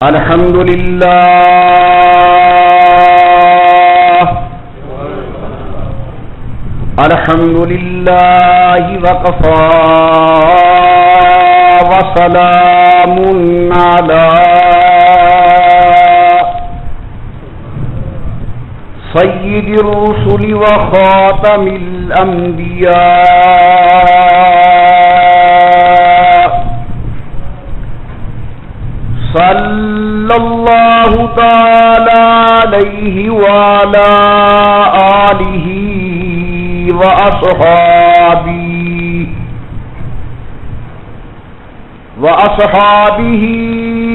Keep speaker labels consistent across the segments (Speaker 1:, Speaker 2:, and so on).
Speaker 1: الحمد لله الحمد لله وكفى وسلام على سيد الرسل وخاتم الأنبياء صلى الله تعالى عليه وعلى آله وأصحابه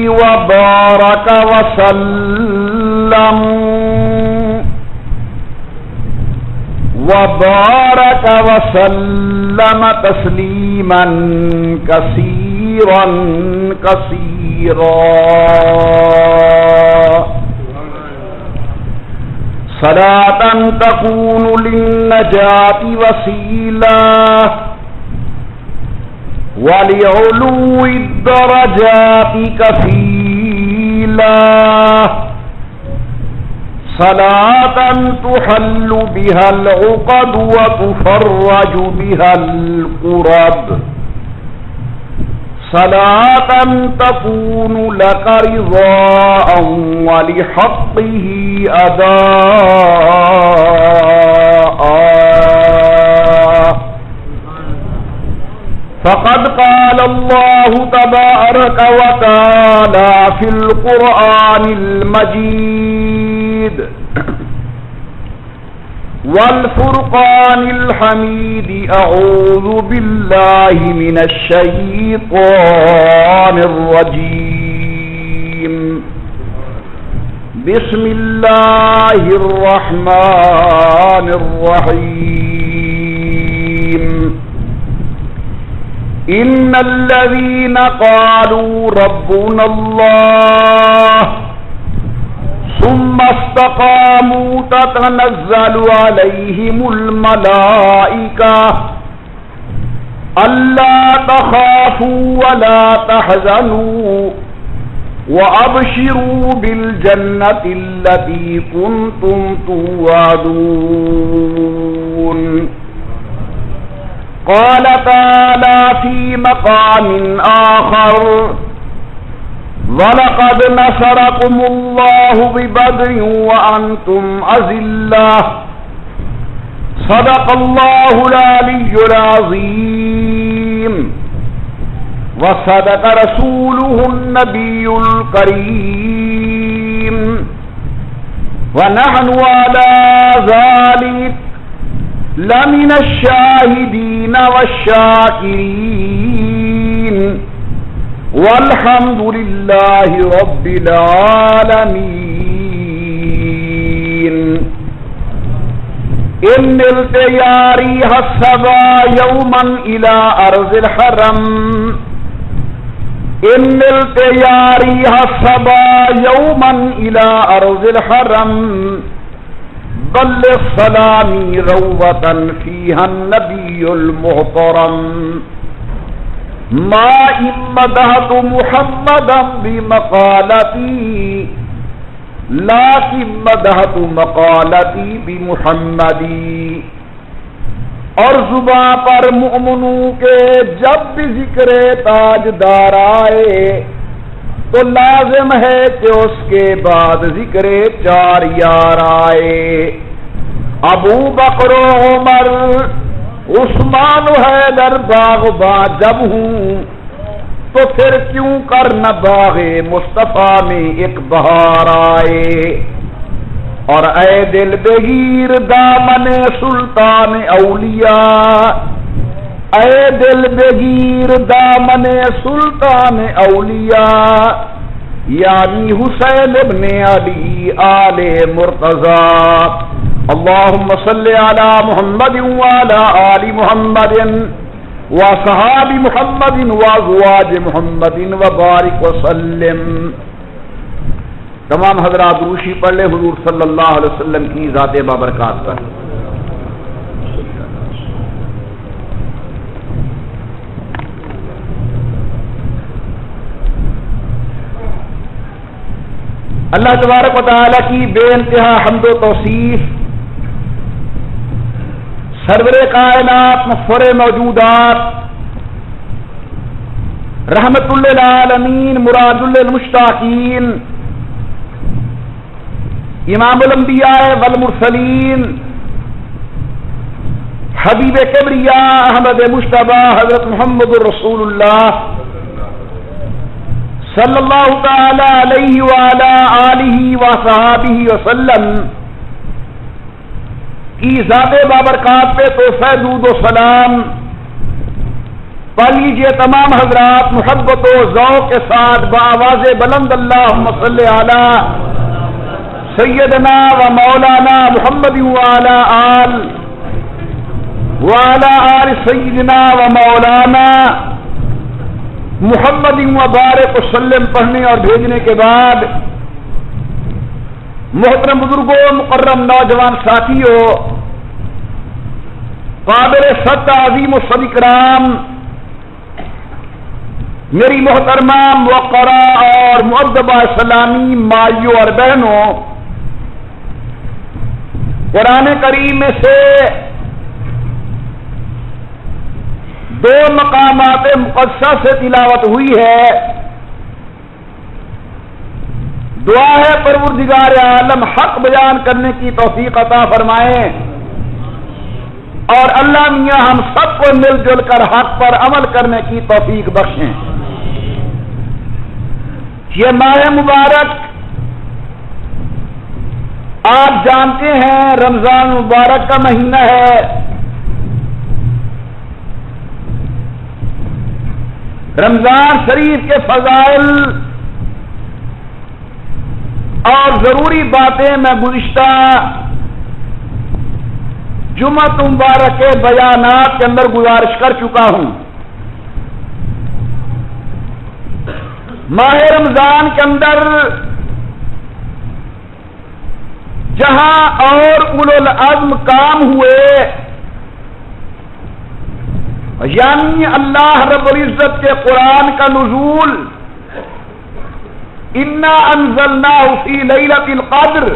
Speaker 1: وبارك وسلم تسليما كثيرا صلاة تكون للنجاة وسيلة ولعلو الدرجات كفيلة صلاة تحل بها العقد وتفرج بها الكرب صلاة تكون لك رضاء ولحقه أداء فقد قال الله تبارك وتعالى في القرآن المجيد والفرقان الحميد أعوذ بالله من الشيطان الرجيم بسم الله الرحمن الرحيم إن الذين قالوا ربنا الله ثم استقاموا تتنزل عليهم الملائكة ألا تخافوا ولا تحزنوا وأبشروا بالجنة التي كنتم توعدون قال تعالى في مقام آخر وَلَقَدْ نَصَرَكُمُ اللَّهُ بِبَدْرٍ وَأَنْتُمْ أَذِلَّةٌ صدق الله العلي العظيم وصدق رسوله النبي الكريم ونحن على ذلك لمن الشاهدين والشاكرين والحمد لله رب العالمين إن نلت يا ريح الصبا يوما إلى أرض الحرم إن نلت يا ريح الصبا يوما إلى أرض الحرم بلغ سلامي روضة فيها النبي المحترم ما إن مدحت محمدا بمقالتي لكن مدحت مقالتي بمحمدی اور زباں پر مؤمنوں کے جب بھی ذکر تاجدار آئے تو لازم ہے کہ اس کے بعد ذکر چار یار آئے ابو بکر و عمر عثمان و حیدر باغباں جب ہوں تو پھر کیوں کر نہ باغ مصطفیٰ میں ایک بہار آئے اور اے دل بگیر دامن سلطان اولیاء اے دل بگیر دامن سلطان اولیاء یعنی حسین ابن علی آل مرتضی اللهم صل على محمد وعلى آل محمد وصحاب محمد وازواج محمد وبارک وسلم. تمام حضرات روشی پڑھ لے حضور صلی اللہ علیہ وسلم کی ذات بابرکات پر. اللہ تبارک و تعالی کی بے انتہا حمد و توصیف، سرور کائنات مفخر موجودات، رحمت للعالمین مراد للمشتاقین، امام الانبیاء والمرسلین، حبیب کبریا احمد مجتبی حضرت محمد رسول اللہ صلی اللہ تعالی علیہ وعلی آلہ وصحابہ وسلم کی ذات بابرکات پہ توفہ درود و سلام پا لیجیے تمام حضرات محبت و ذوق کے ساتھ بآواز بلند اللہم صلی علی سیدنا و مولانا محمد وعلی آل سیدنا و مولانا محمد وبارک وسلم پڑھنے اور بھیجنے کے بعد محترم بزرگوں، مکرم نوجوان ساتھیوں، قابل صد عظیم و صد اکرام میری محترمہ موقرہ اور مؤدبہ اسلامی مائیوں اور بہنوں، قرآن کریم میں سے دو مقامات مقدسہ سے تلاوت ہوئی ہے۔ دعا ہے پروردگار عالم حق بیان کرنے کی توفیق عطا فرمائیں اور اللہ میاں ہم سب کو مل جل کر حق پر عمل کرنے کی توفیق بخشیں۔ یہ ماہ مبارک آپ جانتے ہیں رمضان مبارک کا مہینہ ہے۔ رمضان شریف کے فضائل اور ضروری باتیں میں گزشتہ جمعہ مبارک کے بیانات کے اندر گزارش کر چکا ہوں۔ ماہ رمضان کے اندر جہاں اور اولو العزم کام ہوئے، یعنی اللہ رب العزت کے قرآن کا نزول، انا انزلناہ فی لیلۃ القدر،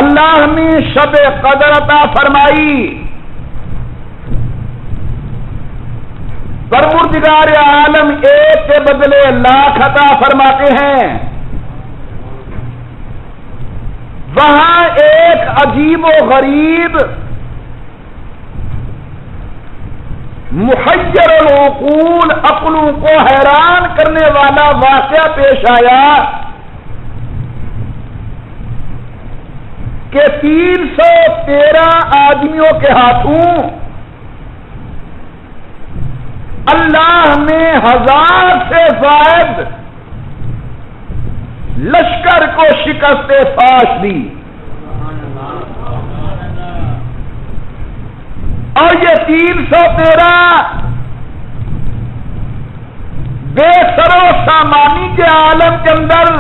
Speaker 1: اللہ نے شب قدر عطا فرمائی۔ پروردگار عالم ایک کے بدلے لاکھ عطا فرماتے ہیں۔ وہاں ایک عجیب و غریب محیر العقول، عقلوں کو حیران کرنے والا واقعہ پیش آیا کہ 313 آدمیوں کے ہاتھوں اللہ نے 1000 سے زائد لشکر کو شکست فاش دی، اور یہ 313 بے سر و سامانی کے عالم کے اندر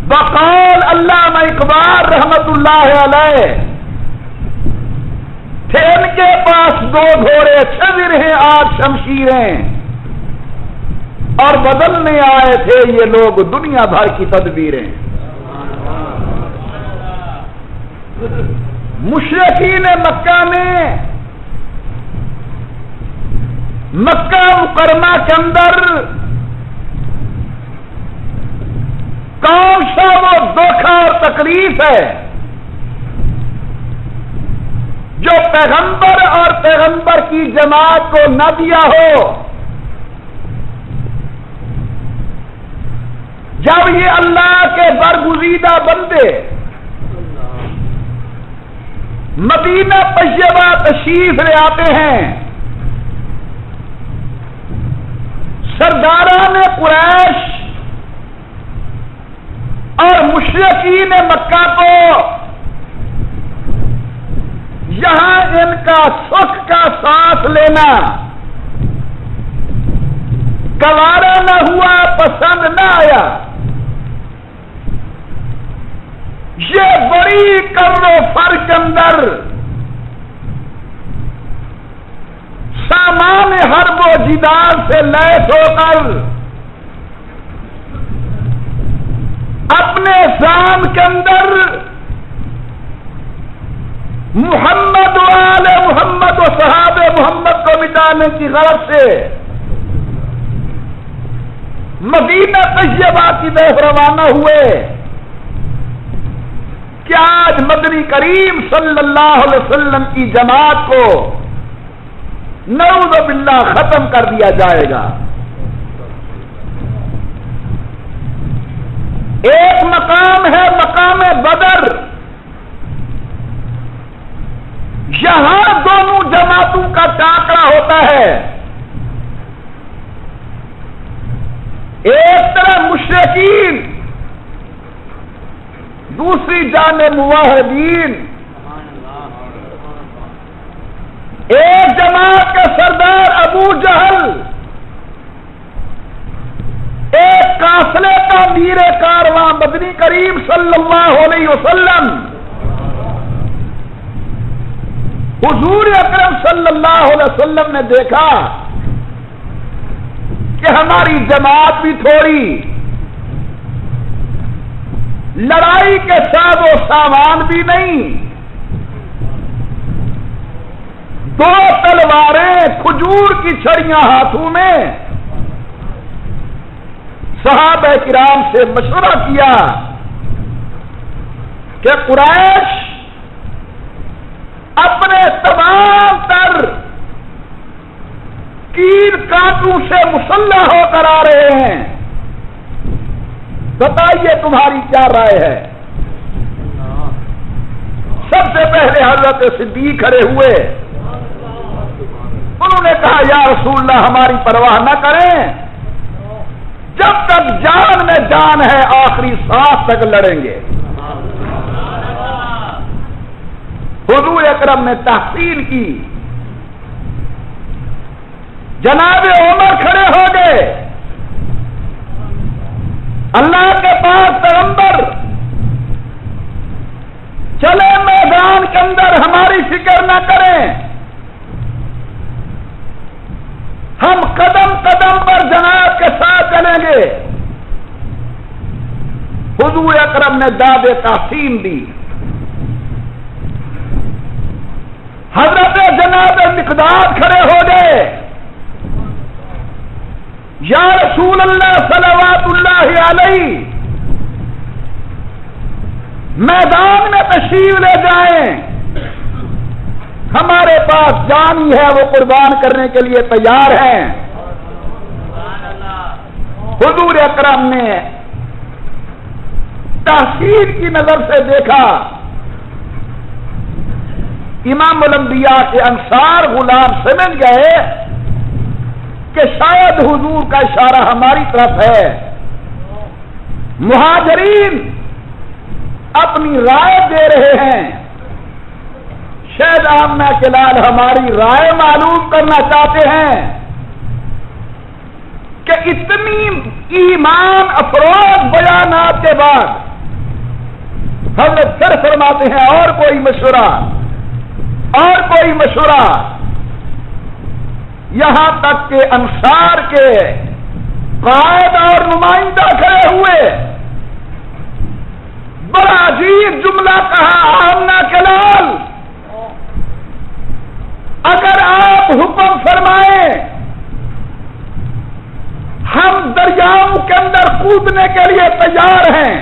Speaker 1: بقول علامہ اقبال رحمت اللہ علیہ تھے، ان کے پاس 2 گھوڑے، 6 درہیں 8 شمشیریں، اور بدلنے آئے تھے یہ لوگ دنیا بھر کی تدبیریں۔ مشرکین مکہ نے مکہ مکرمہ کے اندر کون سا وہ دھوکہ اور تکلیف ہے جو پیغمبر اور پیغمبر کی جماعت کو نہ دیا ہو؟ جب یہ اللہ کے برگزیدہ بندے مدینہ طیبہ تشریف لے آتے ہیں، سرداران قریش اور مشرکین مکہ کو یہاں ان کا سکھ کا سانس لینا گوارا نہ ہوا، پسند نہ آیا۔ یہ بڑی کرو فر کے اندر سامان حرب و جدال سے لیس ہو کر اپنے شان کے اندر محمد و آل محمد و صحاب محمد کو مٹانے کی غرض سے مدینہ طیبہ کی طرف روانہ ہوئے کہ آج مدنی کریم صلی اللہ علیہ وسلم کی جماعت کو نعوذ باللہ ختم کر دیا جائے گا. ایک مقام ہے مقام بدر، یہاں دونوں جماعتوں کا ٹاکرا ہوتا ہے. ایک طرف مشرکین، دوسری جانب موحدین. ایک جماعت کا سردار ابو جہل، ایک قافلے کا امیر کارواں مدنی کریم صلی اللہ علیہ وسلم. حضور اکرم صلی اللہ علیہ وسلم نے دیکھا کہ ہماری جماعت بھی تھوڑی، لڑائی کے ساز و سامان بھی نہیں، دو تلواریں کھجور کی چھڑیاں ہاتھوں میں. صحابہ کرام سے مشورہ کیا کہ قریش اپنے تمام تر کیر کانٹوں سے مسلح ہو کر آ رہے ہیں، بتائیے تمہاری کیا رائے ہے؟ سب سے پہلے حضرت صدیق کھڑے ہوئے. انہوں نے کہا یا رسول اللہ ہماری پرواہ نہ کریں، جب تک جان میں جان ہے آخری سانس تک لڑیں گے. حضور اکرم نے تحصیل کی. جناب عمر کھڑے ہو گئے. اللہ کے پاس پیغمبر چلے میدان کے اندر، ہماری فکر نہ کریں، ہم قدم قدم پر جناب کے ساتھ چلیں گے. حضور اکرم نے داد تحسین دی. حضرت جناب مقداد کھڑے ہو گئے. یا رسول اللہ صلوات اللہ علیہ، میدان میں تشریف لے جائیں، ہمارے پاس جانی ہے، وہ قربان کرنے کے لیے تیار ہیں. حضور اکرم نے تحسین کی نظر سے دیکھا. امام الانبیاء کے انصار غلام سمجھ گئے کہ شاید حضور کا اشارہ ہماری طرف ہے. مہاجرین اپنی رائے دے رہے ہیں. شاید آمنہ کے لال ہماری رائے معلوم کرنا چاہتے ہیں کہ اتنی ایمان افروز بیانات کے بعد حضرت پھر فرماتے ہیں اور کوئی مشورہ، اور کوئی مشورہ. یہاں تک کہ انصار کے قائد اور نمائندہ کھڑے ہوئے. بڑا عجیب جملہ کہا آمنہ کے لال، اگر آپ حکم فرمائیں ہم دریاؤں کے اندر کودنے کے لیے تیار ہیں.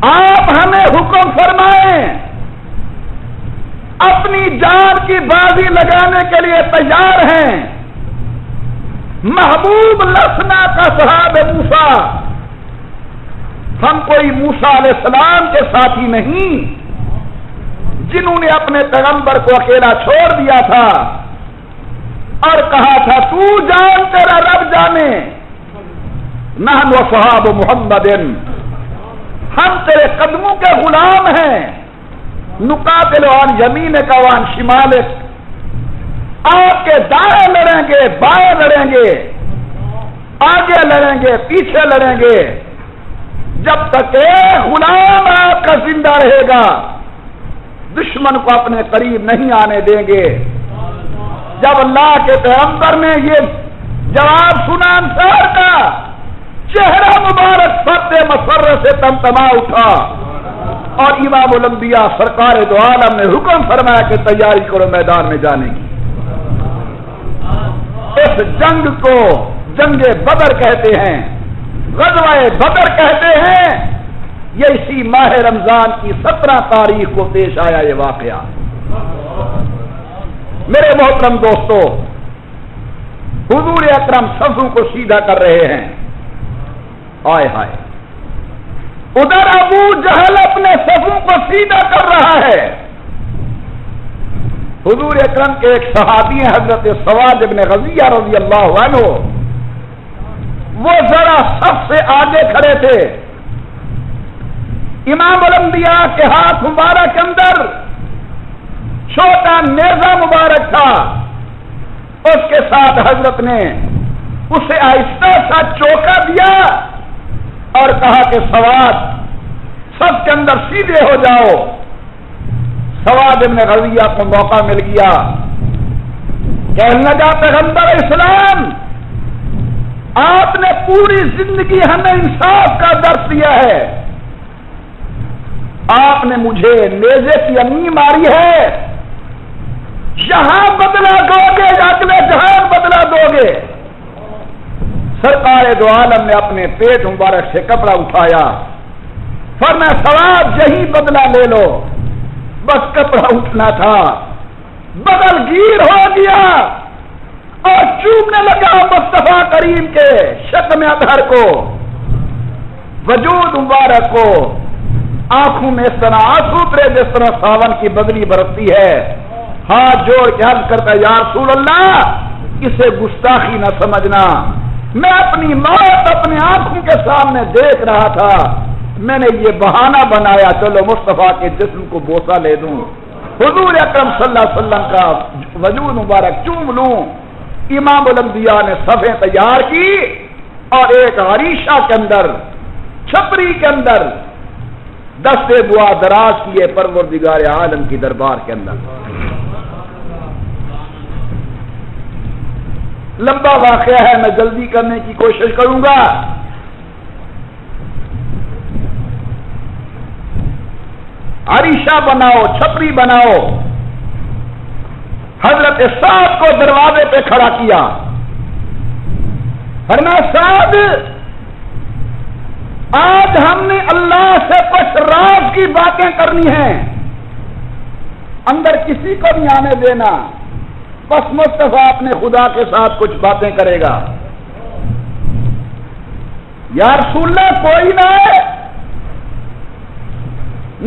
Speaker 1: آپ ہمیں حکم فرمائیں، اپنی جان کی بازی لگانے کے لیے تیار ہیں. محبوب لسنا کا صحاب موسیٰ، ہم کوئی موسیٰ علیہ السلام کے ساتھی نہیں جنہوں نے اپنے پیغمبر کو اکیلا چھوڑ دیا تھا اور کہا تھا تو جان تیرا رب جانے. نحن وصحاب محمد، ہم تیرے قدموں کے غلام ہیں. نقاتل عن یمینک وعن شمالک، آپ کے دائیں لڑیں گے، بائیں لڑیں گے، آگے لڑیں گے، پیچھے لڑیں گے. جب تک ایک غلام آپ کا زندہ رہے گا دشمن کو اپنے قریب نہیں آنے دیں گے. جب اللہ کے پیغمبر نے یہ جواب سنا انصار کا، چہرہ مبارک فتح مسرت سے تمتما اٹھا، اور امام الانبیاء سرکار دو عالم نے حکم فرمایا کہ تیاری کرو میدان میں جانے کی۔ اس جنگ کو جنگ بدر کہتے ہیں، غزوہ بدر کہتے ہیں۔ یہ اسی ماہ رمضان کی 17 تاریخ کو پیش آیا یہ واقعہ۔ میرے محترم دوستو، حضور اکرم صفوں کو سیدھا کر رہے ہیں، آئے ہائے، ادھر ابو جہل اپنے صفوں کو سیدھا کر رہا ہے۔ حضور اکرم کے ایک صحابی ہیں حضرت سواد ابن غزیہ رضی اللہ عنہ، وہ ذرا صف سے آگے کھڑے تھے۔ امام الانبیاء کے ہاتھ مبارک کے اندر چھوٹا نیزہ مبارک تھا، اس کے ساتھ حضرت نے اسے آہستہ سا چوکا دیا اور کہا کہ سواد سب کے اندر سیدھے ہو جاؤ۔ سواد ابن غزیہ کو موقع مل گیا، کہنے لگا پیغمبر اسلام، آپ نے پوری زندگی ہمیں انصاف کا درس دیا ہے، آپ نے مجھے نیزے کی امی ماری ہے، یہاں بدلہ دو گے یا اگلے جہان بدلہ دو گے؟ سرکار دو عالم نے اپنے پیٹ مبارک سے کپڑا اٹھایا، فرمایا سواد یہی بدلہ لے لو۔ بس کپڑا اٹھنا تھا، بدل گیر ہو گیا اور چومنے لگا مصطفیٰ کریم کے شکم اطہر کو، وجود مبارک کو۔ آنکھوں میں اس طرح آنسو اترے جس طرح ساون کی بدلی برستی ہے۔ ہاتھ جوڑ کے عرض کرتا یا رسول اللہ، اسے گستاخی نہ سمجھنا، میں اپنی موت اپنی آنکھوں کے سامنے دیکھ رہا تھا، میں نے یہ بہانہ بنایا چلو مصطفیٰ کے جسم کو بوسہ لے دوں، حضور اکرم صلی اللہ علیہ وسلم کا وجود مبارک چوم لوں۔ امام الانبیاء نے صفیں تیار کی اور ایک عریشہ کے اندر، چھپری کے اندر دستے دعا دراز کیے پروردگار عالم کی دربار کے اندر۔ لمبا واقعہ ہے، میں جلدی کرنے کی کوشش کروں گا۔ عریشہ بناؤ، چھپری بناؤ، حضرت سعد کو دروازے پہ کھڑا کیا، فرمایا سعد، آج ہم نے اللہ سے کچھ راز کی باتیں کرنی ہیں، اندر کسی کو نہیں آنے دینا، بس مصطفیٰ اپنے خدا کے ساتھ کچھ باتیں کرے گا۔ یا رسول اللہ کوئی نہ ہے،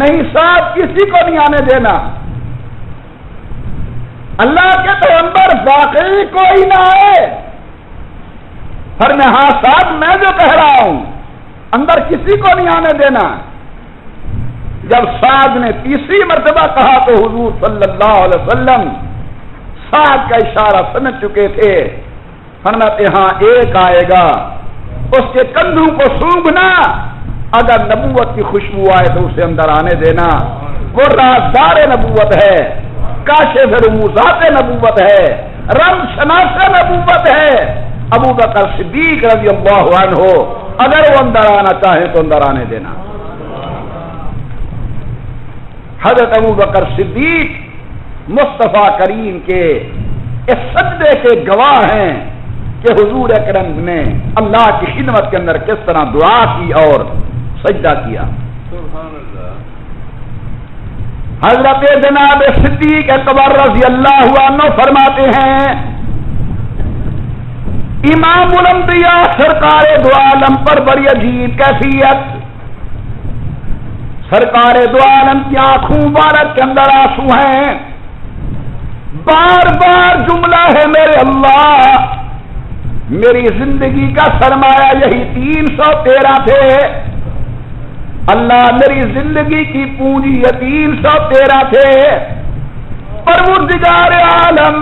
Speaker 1: نہیں ساتھ کسی کو نہیں آنے دینا۔ اللہ کے پیغمبر واقعی کوئی نہ ہے؟ فرمایا ہاں صاحب میں جو کہہ رہا ہوں، اندر کسی کو نہیں آنے دینا۔ جب سعد نے تیسری مرتبہ کہا تو حضور صلی اللہ علیہ وسلم سعد کا اشارہ سمجھ چکے تھے، فرماتے ہاں ایک آئے گا، اس کے کندھوں کو سونگھنا، اگر نبوت کی خوشبو آئے تو اسے اندر آنے دینا، وہ رازدار نبوت ہے، کاشف رموزات نبوت ہے، رمز شناس نبوت ہے، ابو بکر صدیق رضی اللہ عنہ، اگر وہ اندر آنا چاہے تو اندر آنے دینا۔ حضرت ابو بکر صدیق مصطفیٰ کریم کے اس سجدے کے گواہ ہیں کہ حضور اکرم نے اللہ کی خدمت کے اندر کس طرح دعا کی اور سجدہ کیا۔
Speaker 2: سبحان اللہ۔
Speaker 1: حضرت جناب صدیق اکبر رضی اللہ عنہ فرماتے ہیں، امام الانبیاء سرکار دو عالم پر بڑی عجیب کیفیت، سرکار دو عالم کی آنکھوں مبارک کے اندر آنسو ہیں، بار بار جملہ ہے میرے اللہ، میری زندگی کا سرمایہ یہی 313 تھے، اللہ میری زندگی کی پونجی یہ 313 تھے، پروردگار عالم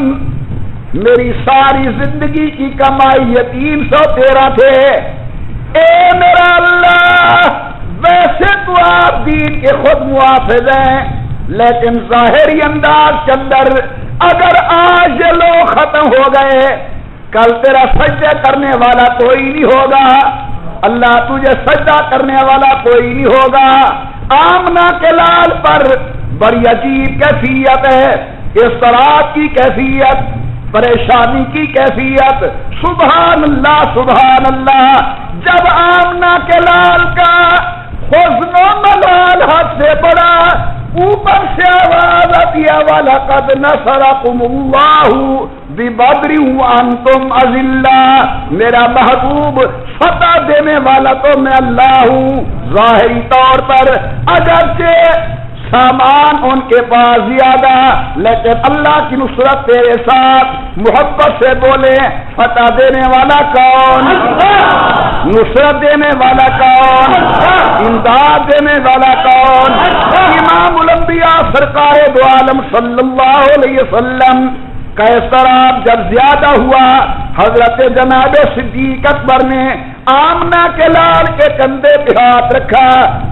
Speaker 1: میری ساری زندگی کی کمائی یہ 313 تھے، اے میرا اللہ ویسے تو آپ دین کے خود محافظ ہیں، لیکن ظاہری انداز کے اندر اگر آج یہ لوگ ختم ہو گئے کل تیرا سجدہ کرنے والا کوئی نہیں ہوگا، اللہ تجھے سجدہ کرنے والا کوئی نہیں ہوگا۔ آمنہ کے لال پر بڑی عجیب کیفیت ہے، اضطراب کی کیفیت، پریشانی کی کیفیت، سبحان اللہ سبحان اللہ۔ جب آمنہ کے لال کا حزن و ملال حد سے بڑا، اوپر سے آواز آتی ہے وَلَقَدْ نَصَرَكُمُ اللَّهُ بِبَدْرٍ وَأَنْتُمْ أَذِلَّةٌ، میرا محبوب فتح دینے والا تو میں اللہ ہوں۔ ظاہری طور پر اگرچہ سامان ان کے پاس زیادہ، لیکن اللہ کی نصرت تیرے ساتھ۔ محبت سے بولے فتح دینے والا کون؟ نصرت دینے والا کون؟ امداد دینے والا کون؟ امام الانبیاء سرکار دو عالم صلی اللہ علیہ وسلم کا اضطراب جب زیادہ ہوا، حضرت جناب صدیق اکبر نے آمنہ کے لال کے کندھے پہ ہاتھ رکھا،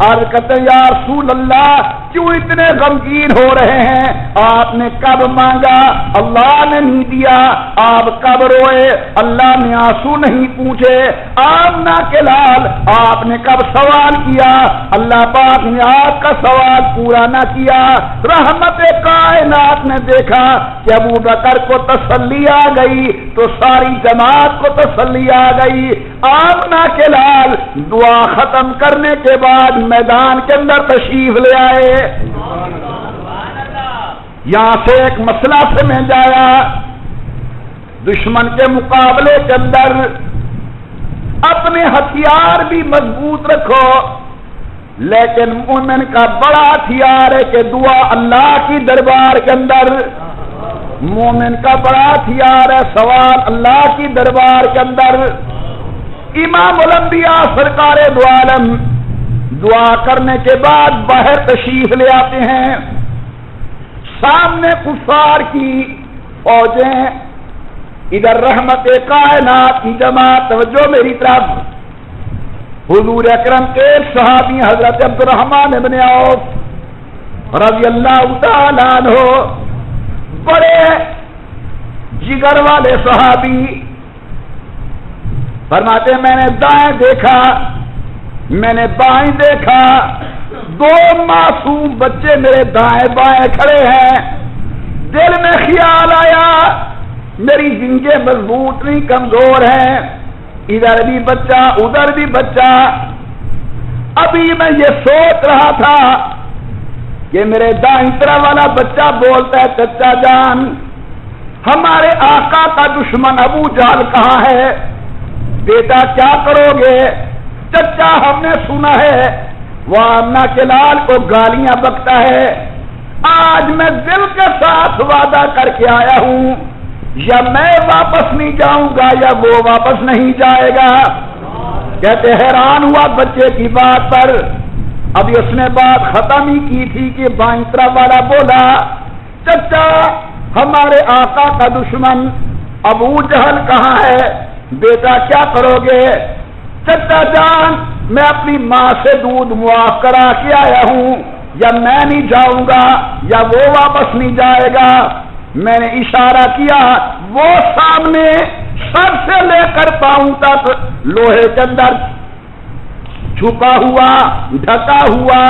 Speaker 1: عرض کرتے یا رسول اللہ کیوں اتنے غمگین ہو رہے ہیں؟ آپ نے کب مانگا اللہ نے نہیں دیا، آپ کب روئے اللہ نے آنسو نہیں پوچھے؟ آمنہ کے لال آپ نے کب سوال کیا اللہ پاک نے آپ کا سوال پورا نہ کیا؟ رحمت کائنات نے دیکھا کہ ابو بکر کو تسلی آ گئی تو ساری جماعت کو تسلی آ گئی۔ آمنہ کے لال دعا ختم کرنے کے بعد میدان کے اندر تشریف لے آئے۔ یہاں سے ایک مسئلہ سمجھ آیا، دشمن کے مقابلے کے اندر اپنے ہتھیار بھی مضبوط رکھو، لیکن مومن کا بڑا ہتھیار ہے کہ دعا اللہ کی دربار کے اندر، مومن کا بڑا ہتھیار ہے سوال اللہ کی دربار کے اندر۔ امام الانبیاء سرکار دو عالم دعا کرنے کے بعد باہر تشریف لے آتے ہیں، سامنے کفار کی فوجیں، ادھر رحمت کائنات کی جماعت۔ توجہ میری طرف، حضور اکرم کے صحابی حضرت عبد الرحمن بن عوف رضی اللہ تعالیٰ عنہ، بڑے جگر والے صحابی، فرماتے میں نے دائیں دیکھا میں نے بائیں دیکھا، دو معصوم بچے میرے دائیں بائیں کھڑے ہیں۔ دل میں خیال آیا میری جنگیں مضبوط نہیں کمزور ہیں، ادھر بھی بچہ ادھر بھی بچہ۔ ابھی میں یہ سوچ رہا تھا کہ میرے دائیں طرف والا بچہ بولتا ہے چچا جان ہمارے آقا کا دشمن ابو جہل کہاں ہے؟ بیٹا کیا کرو گے؟ چچا ہم نے سنا ہے وہ آمنہ کے لال کو گالیاں بکتا ہے، آج میں دل کے ساتھ وعدہ کر کے آیا ہوں یا میں واپس نہیں جاؤں گا یا وہ واپس نہیں جائے گا۔ کہتے حیران ہوا بچے کی بات پر۔ ابھی اس نے بات ختم ہی کی تھی کہ بائیں طرف والا بولا چچا ہمارے آقا کا دشمن ابو جہل کہاں ہے؟ بیٹا کیا کرو گے؟ چچا جان میں اپنی ماں سے دودھ معاف کرا کے آیا ہوں، یا میں نہیں جاؤں گا یا وہ واپس نہیں جائے گا۔ میں نے اشارہ کیا، وہ سامنے سر سے لے کر پاؤں تک لوہے کے اندر چھپا ہوا ڈھکا ہوا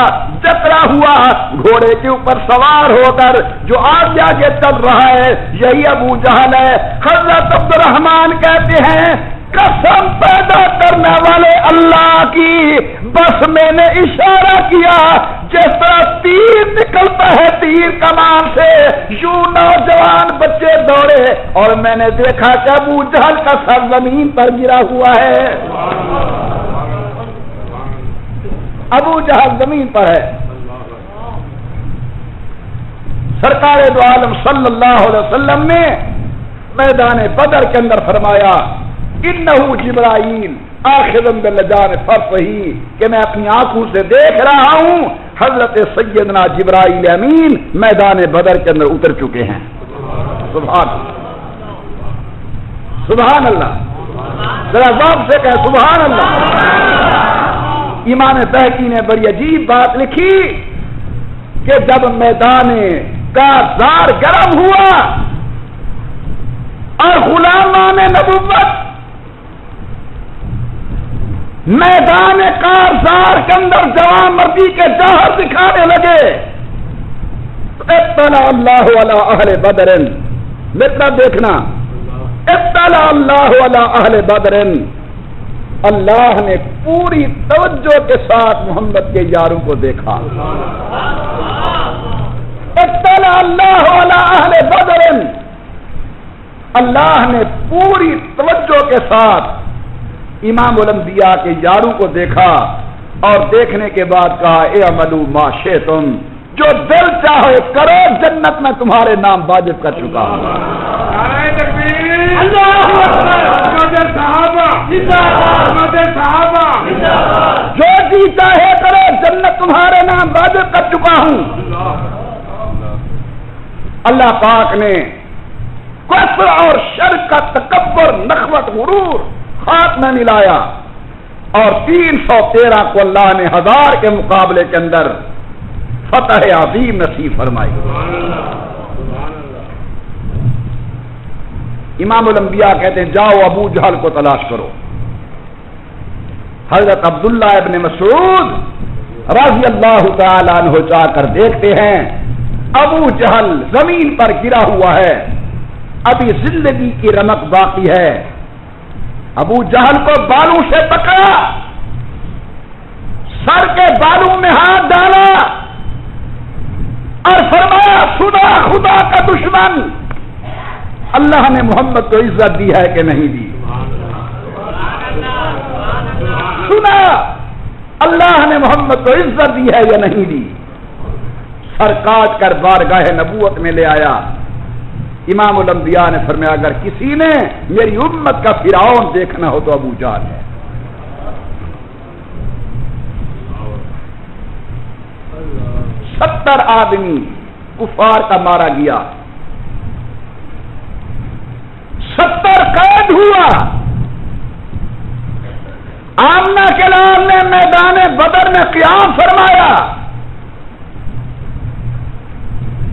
Speaker 1: جکڑا ہوا گھوڑے کے اوپر سوار ہو کر جو آگے آگے چل رہا ہے یہی ابو جہل ہے۔ حضرت عبد الرحمن کہتے ہیں قسم پیدا کرنے والے اللہ کی، بس میں نے اشارہ کیا جس طرح تیر نکلتا ہے تیر کمان سے، یوں نوجوان بچے دوڑے اور میں نے دیکھا کہ ابو جہل کا سر زمین پر گرا ہوا ہے، ابو جہل زمین پر ہے۔ سرکار دو عالم صلی اللہ علیہ وسلم نے میدان بدر کے اندر فرمایا انہو جبرائیل آخذ باللجان فرفہی، کہ میں اپنی آنکھوں سے دیکھ رہا ہوں حضرت سیدنا جبرائیل امین میدان بدر کے اندر اتر چکے ہیں۔ سبحان اللہ، سبحان اللہ، ذرا ذوق سے کہے سبحان اللہ۔ امام بہقی نے بڑی عجیب بات لکھی کہ جب میدان کا زار گرم ہوا اور غلامان نبوت میدان کارزار کے اندر جوان مردی کے جوہر دکھانے لگے، اطلع اللہ علی اہل بدر، مطلب دیکھنا، اطلع اللہ علی اہل بدر، اللہ نے پوری توجہ کے ساتھ محمد کے یاروں کو دیکھا۔ اطلع اللہ علی اہل بدر، اللہ نے پوری توجہ کے ساتھ امام الانبیاء کے یاروں کو دیکھا، اور دیکھنے کے بعد کہا اعملوا ما شئتم، جو دل چاہے کرو، جنت میں تمہارے نام واجب کر چکا ہوں۔ جو جی چاہے کرو، جنت تمہارے نام واجب کر چکا ہوں۔ اللہ پاک نے کفر اور شرک کا تکبر، نخوت، غرور ہاتھ میں ملایا، اور 313 کو اللہ نے 1000 کے مقابلے کے اندر فتح عظیم نصیب فرمائی۔ امام الانبیاء کہتے ہیں جاؤ ابو جہل کو تلاش کرو۔ حضرت عبداللہ ابن مسعود رضی اللہ تعالی عنہ جا کر دیکھتے ہیں ابو جہل زمین پر گرا ہوا ہے، ابھی زندگی کی رمق باقی ہے۔ ابو جہل کو بالوں سے پکڑا، سر کے بالوں میں ہاتھ ڈالا اور فرمایا سنا خدا کا دشمن، اللہ نے محمد کو عزت دی ہے کہ نہیں دی؟ سنا اللہ نے محمد کو عزت دی ہے یا نہیں دی؟ سر کاٹ کر بارگاہ نبوت میں لے آیا۔ امام الانبیاء نے فرمایا اگر کسی نے میری امت کا فرعون دیکھنا ہو تو ابو جہل ہے۔ 70 آدمی کفار کا مارا گیا، 70 قید ہوا۔ آمنہ کے لال نے میدان بدر میں قیام فرمایا۔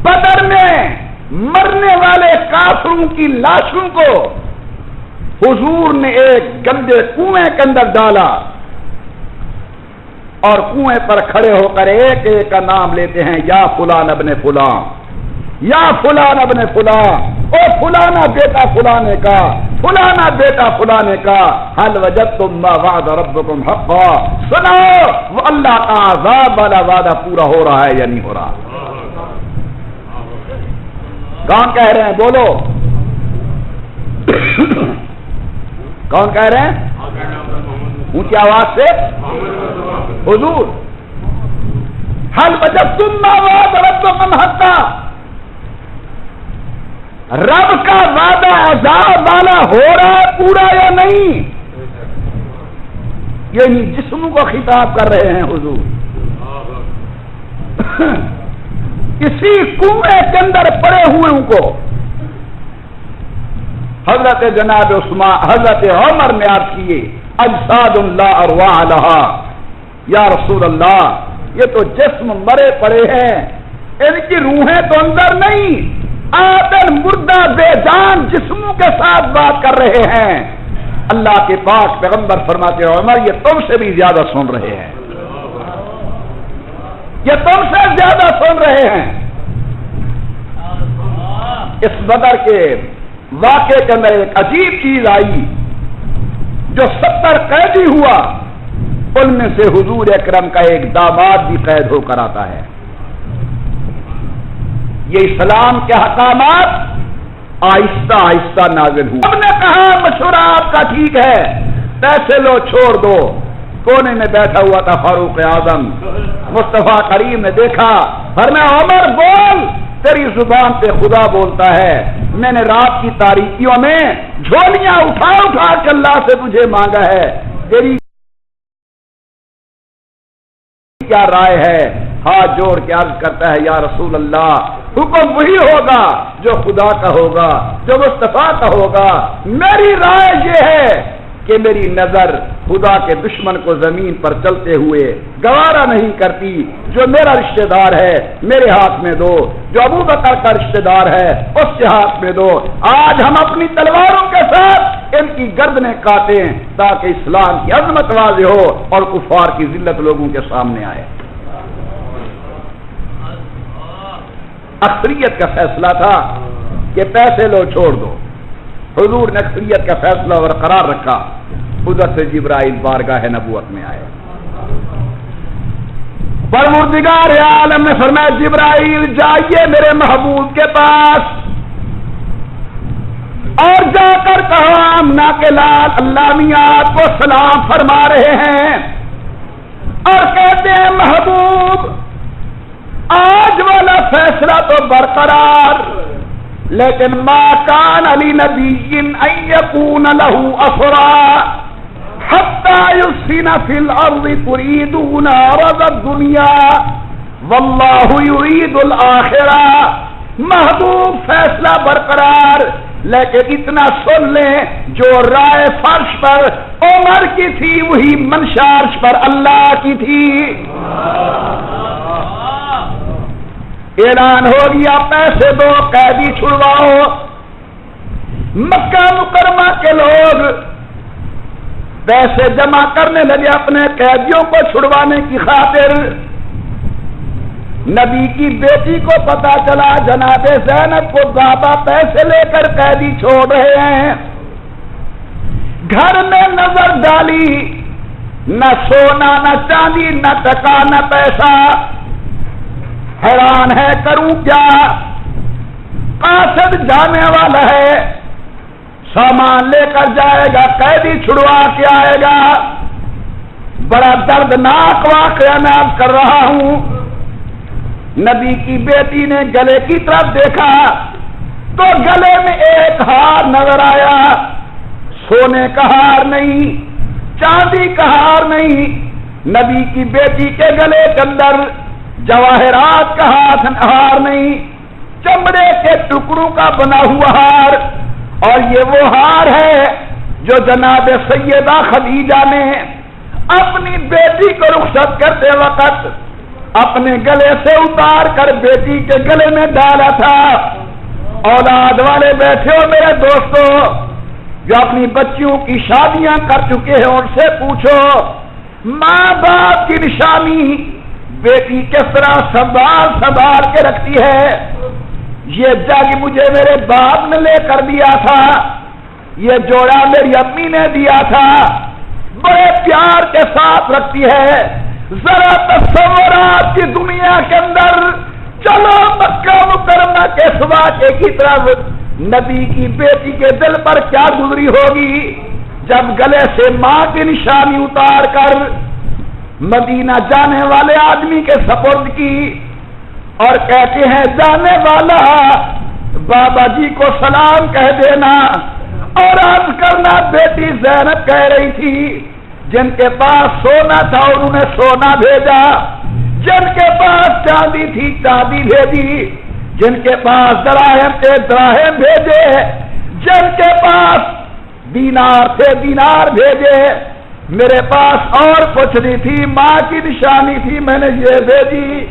Speaker 1: بدر میں مرنے والے کافروں کی لاشوں کو حضور نے ایک گندے کنویں کے اندر ڈالا، اور کنویں پر کھڑے ہو کر ایک ایک کا نام لیتے ہیں، یا فلان ابن فلان، یا فلان ابن فلان، او فلانا بیٹا فلانے کا، فلانا بیٹا فلانے کا، حل وجدتم ما وعد ربکم حقا، سناؤ وہ اللہ کا عذاب والا وعدہ پورا ہو رہا ہے یا نہیں ہو رہا؟ کون کہہ رہے ہیں؟ بولو کون کہہ رہے ہیں؟ اونچی آواز سے حضور۔ حل وجدتم ما وعد ربکم حقا، رب کا وعدہ عذاب والا ہو رہا ہے پورا یا نہیں؟ یہی جسم کو خطاب کر رہے ہیں حضور۔ کسی کنویں کے اندر پڑے ہوئے کو حضرت جناب عثمان، حضرت عمر نے عرض کیے اجساد لا ارواح لہا، یا رسول اللہ یہ تو جسم مرے پڑے ہیں، ان کی روحیں تو اندر نہیں، آدم مردہ بے جان جسموں کے ساتھ بات کر رہے ہیں۔ اللہ کے پاک پیغمبر فرماتے ہیں عمر یہ تم سے بھی زیادہ سن رہے ہیں، یہ تم سے زیادہ سن رہے ہیں۔ اس بدر کے واقعے کے اندر ایک عجیب چیز آئی، جو 70 قیدی ہوا ان میں سے حضور اکرم کا ایک داماد بھی قید ہو کر آتا ہے۔ یہ اسلام کے احکامات آہستہ آہستہ نازل ہوئے۔ ہم نے کہا مشورہ آپ کا ٹھیک ہے، پیسے لو چھوڑ دو۔ کونے میں بیٹھا ہوا تھا فاروق اعظم، مصطفیٰ کریم نے دیکھا، فرمایا عمر بول، تیری زبان پہ خدا بولتا ہے، میں نے رات کی تاریکیوں میں جھولیاں اٹھا اٹھا کے اللہ سے تجھے مانگا ہے، تیری کیا رائے ہے؟ ہاتھ جوڑ کے عرض کرتا ہے یا رسول اللہ حکم وہی ہوگا جو خدا کا ہوگا، جو مصطفیٰ کا ہوگا۔ میری رائے یہ ہے کہ میری نظر خدا کے دشمن کو زمین پر چلتے ہوئے گوارا نہیں کرتی. جو میرا رشتہ دار ہے میرے ہاتھ میں دو، جو ابو بکر کا رشتہ دار ہے اس کے ہاتھ میں دو. آج ہم اپنی تلواروں کے ساتھ ان کی گردنیں کاٹیں تاکہ اسلام کی عظمت واضح ہو اور کفار کی ذلت لوگوں کے سامنے آئے. اکثریت کا فیصلہ تھا کہ پیسے لو چھوڑ دو. حضور نے اکثریت کا فیصلہ برقرار رکھا. ادھر سے جبرائیل بارگاہ نبوت میں آئے. پروردگار عالم نے فرمایا جبرائیل جائیے میرے محبوب کے پاس اور جا کر کہا آمنہ کے لال اللہ میاں آپ کو سلام فرما رہے ہیں اور کہتے ہیں محبوب آج والا فیصلہ تو برقرار، لیکن ما کان علی نبی ان یکون لہ اسرا حتی یسکن فی الارض تریدون عرض الدنیا واللہ یرید الآخرہ. محبوب فیصلہ برقرار، لیکن اتنا سن لیں جو رائے فرش پر عمر کی تھی وہی منشا عرش پر اللہ کی تھی. اعلان ہو گیا پیسے دو قیدی چھڑواؤ. مکہ مکرمہ کے لوگ پیسے جمع کرنے لگے اپنے قیدیوں کو چھڑوانے کی خاطر. نبی کی بیٹی کو پتا چلا جناب زینب کو بابا پیسے لے کر قیدی چھوڑ رہے ہیں. گھر میں نظر ڈالی، نہ سونا نہ چاندی نہ ٹکا نہ پیسہ. حیران ہے کروں کیا، قاصد جانے والا ہے، سامان لے کر جائے گا قیدی چھڑوا کے آئے گا. بڑا دردناک واقعہ میں عرض کر رہا ہوں. نبی کی بیٹی نے گلے کی طرف دیکھا تو گلے میں ایک ہار نظر آیا. سونے کا ہار نہیں، چاندی کا ہار نہیں، نبی کی بیٹی کے گلے کے اندر جواہرات کا ہار نہیں، چمڑے کے ٹکڑوں کا بنا ہوا ہار. اور یہ وہ ہار ہے جو جناب سیدہ خدیجہ نے اپنی بیٹی کو رخصت کرتے وقت اپنے گلے سے اتار کر بیٹی کے گلے میں ڈالا تھا. اولاد والے بیٹھے ہو میرے دوستو جو اپنی بچیوں کی شادیاں کر چکے ہیں ان سے پوچھو ماں باپ کی نشانی بیٹی کس طرح سنبھال کے رکھتی ہے. یہ جگ مجھے میرے باپ نے لے کر دیا تھا، یہ جوڑا میری امی نے دیا تھا، بڑے پیار کے ساتھ رکھتی ہے. ذرا تصورات کی دنیا کے اندر چلو مکہ مکرمہ کے سواقے کی طرف، نبی کی بیٹی کے دل پر کیا گزری ہوگی جب گلے سے ماں کی نشانی اتار کر مدینہ جانے والے آدمی کے سپرد کی اور کہتے ہیں جانے والا بابا جی کو سلام کہہ دینا اور عرض کرنا بیٹی زینب کہہ رہی تھی جن کے پاس سونا تھا انہوں نے سونا بھیجا، جن کے پاس چاندی تھی چاندی بھیجی، جن کے پاس دراہم تھے دراہم بھیجے، جن کے پاس دینار تھے دینار بھیجے. میرے پاس اور کچھ نہیں تھی، ماں کی نشانی تھی میں نے یہ بھیجی.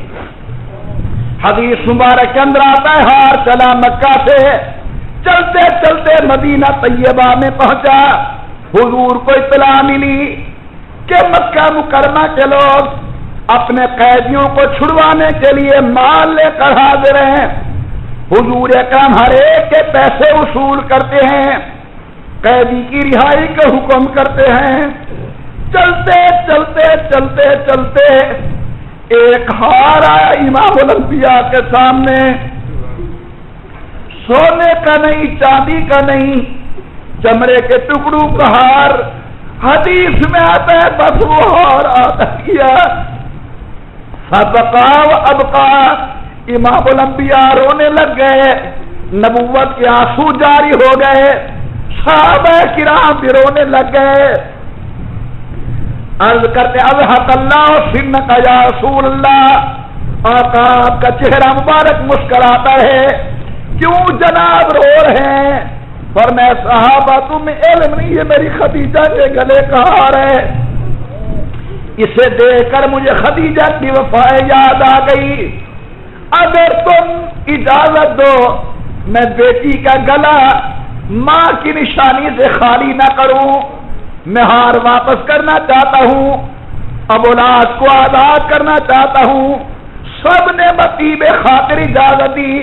Speaker 1: حدیث مبارک کے اندر آتا ہے ہار چلا مکہ سے، چلتے چلتے مدینہ طیبہ میں پہنچا. حضور کو اطلاع ملی کہ مکہ مکرمہ کے لوگ اپنے قیدیوں کو چھڑوانے کے لیے مال لے کر حاضر ہیں. حضور اکرم ہر ایک کے پیسے وصول کرتے ہیں، قیدی کی رہائی کا حکم کرتے ہیں. چلتے چلتے چلتے چلتے ایک ہار آیا امام الانبیاء کے سامنے، سونے کا نہیں چاندی کا نہیں، چمڑے کے ٹکڑوں کا ہار. حدیث میں آتا ہے بس وہ ہار آتا کیا فبقا و ابقا. امام الانبیاء رونے لگ گئے، نبوت کے آنسو جاری ہو گئے، صحابہ کرام بھی رونے لگ گئے. عرض کرتے اضحک اللہ سنک یا رسول اللہ، آقا آپ کا چہرہ مبارک مسکراتا ہے، کیوں جناب رو رہے ہیں؟ فرمایا صحابہ تمہیں علم نہیں ہے میری خدیجہ کے گلے کا ہار ہے. اسے دیکھ کر مجھے خدیجہ کی وفائیں یاد آ گئی. اگر تم اجازت دو میں بیٹی کا گلا ماں کی نشانی سے خالی نہ کروں. میں ہار واپس کرنا چاہتا ہوں, اب اولاد کو آزاد کرنا چاہتا ہوں. سب نے بطیب خاطر اجازت دی.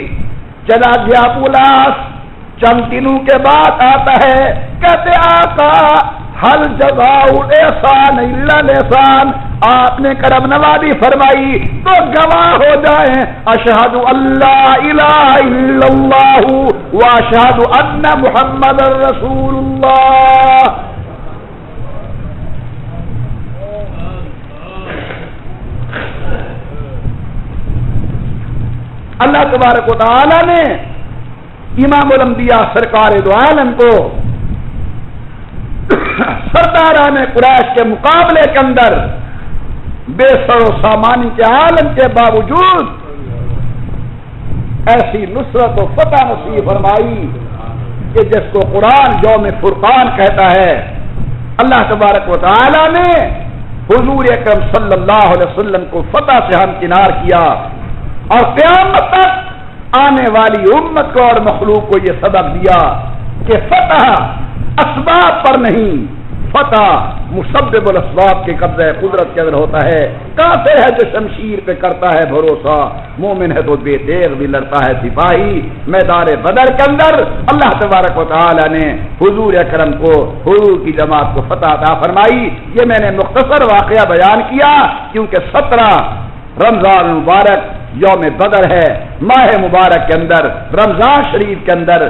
Speaker 1: چلا گیا پولاس. چند دنوں کے بعد آتا ہے, کہتے آقا حل جزاء الاحسان الا الاحسان, آپ نے کرم نوازی فرمائی تو گواہ ہو جائیں اشہد اللہ الہ الا اللہ واشہد ان محمد رسول اللہ. اللہ تبارک و تعالی نے امام الانبیاء سرکار دو عالم کو سرداران قریش کے مقابلے کے اندر بے سر و سامانی کے عالم کے باوجود ایسی نصرت و فتح نصیب فرمائی کہ جس کو قرآن یوم فرقان کہتا ہے. اللہ تبارک و تعالی نے حضور اکرم صلی اللہ علیہ وسلم کو فتح سے ہمکنار کیا اور قیامت تک آنے والی امت کو اور مخلوق کو یہ سبق دیا کہ فتح اسباب پر نہیں, فتح مسبب الاسباب کے قبضہ قدرت کے اندر ہوتا ہے. کافر ہے جو شمشیر پہ کرتا ہے بھروسہ, مومن ہے تو بے تیغ بھی لڑتا ہے سپاہی. میدان بدر کے اندر اللہ تبارک و تعالی نے حضور اکرم کو, حضور کی جماعت کو فتح عطا فرمائی. یہ میں نے مختصر واقعہ بیان کیا کیونکہ 17 رمضان مبارک یوم بدر ہے. ماہ مبارک کے اندر رمضان شریف کے اندر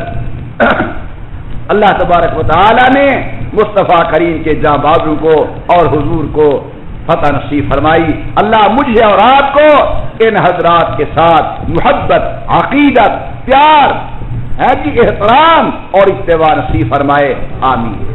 Speaker 1: اللہ تبارک و تعالی نے مصطفیٰ کریم کے جاں بازو کو اور حضور کو فتح نصیب فرمائی. اللہ مجھے اور آپ کو ان حضرات کے ساتھ محبت, عقیدت, پیار, احترام اور اتباع نصیب فرمائے. آمین.